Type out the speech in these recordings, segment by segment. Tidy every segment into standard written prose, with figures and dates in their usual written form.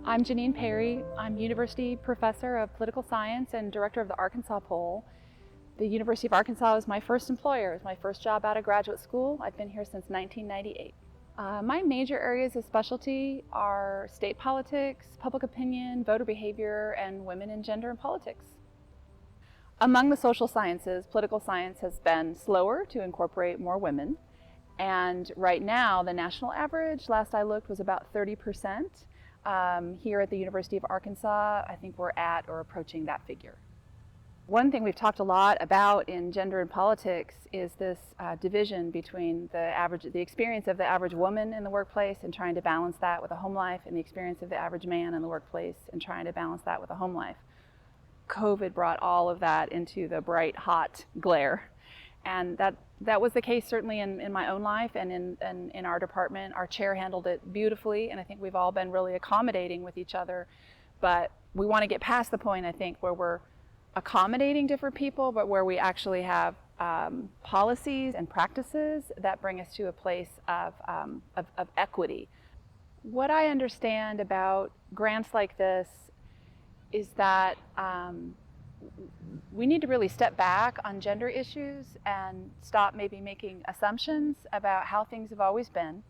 I'm Janine Parry. I'm University Professor of Political Science and Director of the Arkansas Poll. The University of Arkansas was my first employer. It was my first job out of graduate school. I've been here since 1998. My major areas of specialty are state politics, public opinion, voter behavior, and women and gender in politics. Among the social sciences, political science has been slower to incorporate more women. And right now, the national average, last I looked, was about 30%. Here at the University of Arkansas, I think we're at or approaching that figure. One thing we've talked a lot about in gender and politics is this division between the experience of the average woman in the workplace and trying to balance that with a home life, and the experience of the average man in the workplace and trying to balance that with a home life. COVID brought all of that into the bright, hot glare. And that was the case certainly in my own life and in our department. Our chair handled it beautifully, and I think we've all been really accommodating with each other. But we want to get past the point, I think, where we're accommodating different people, but where we actually have policies and practices that bring us to a place of equity. What I understand about grants like this is that we need to really step back on gender issues and stop maybe making assumptions about how things have always been,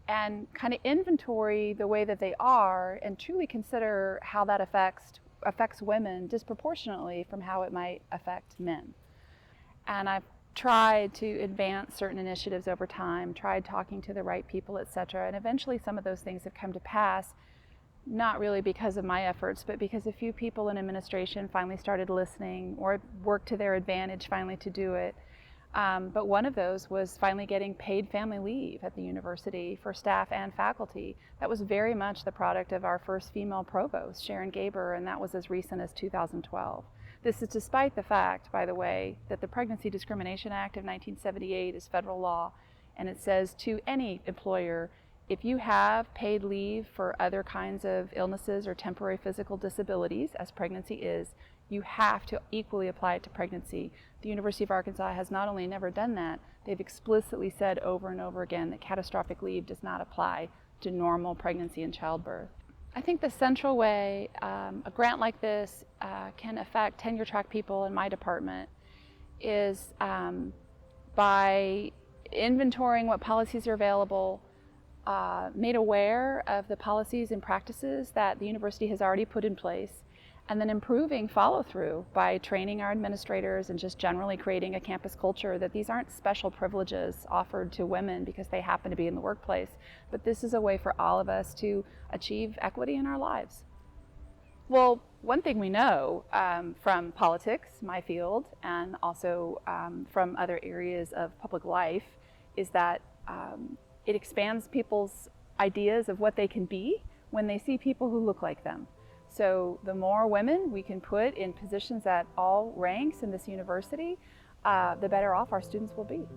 and kind of inventory the way that they are and truly consider how that affects women disproportionately from how it might affect men. And I've tried to advance certain initiatives over time, tried talking to the right people, etc., and eventually some of those things have come to pass. Not really because of my efforts, but because a few people in administration finally started listening or worked to their advantage finally to do it. But one of those was finally getting paid family leave at the university for staff and faculty. That was very much the product of our first female provost, Sharon Gaber, and that was as recent as 2012. This is despite the fact, by the way, that the Pregnancy Discrimination Act of 1978 is federal law, and it says to any employer, if you have paid leave for other kinds of illnesses or temporary physical disabilities, as pregnancy is, you have to equally apply it to pregnancy. The University of Arkansas has not only never done that, they've explicitly said over and over again that catastrophic leave does not apply to normal pregnancy and childbirth. I think the central way a grant like this can affect tenure-track people in my department is by inventorying what policies are available, made aware of the policies and practices that the university has already put in place, and then improving follow-through by training our administrators and just generally creating a campus culture that these aren't special privileges offered to women because they happen to be in the workplace, but this is a way for all of us to achieve equity in our lives. Well, one thing we know from politics, my field, and also from other areas of public life is that it expands people's ideas of what they can be when they see people who look like them. So the more women we can put in positions at all ranks in this university, the better off our students will be.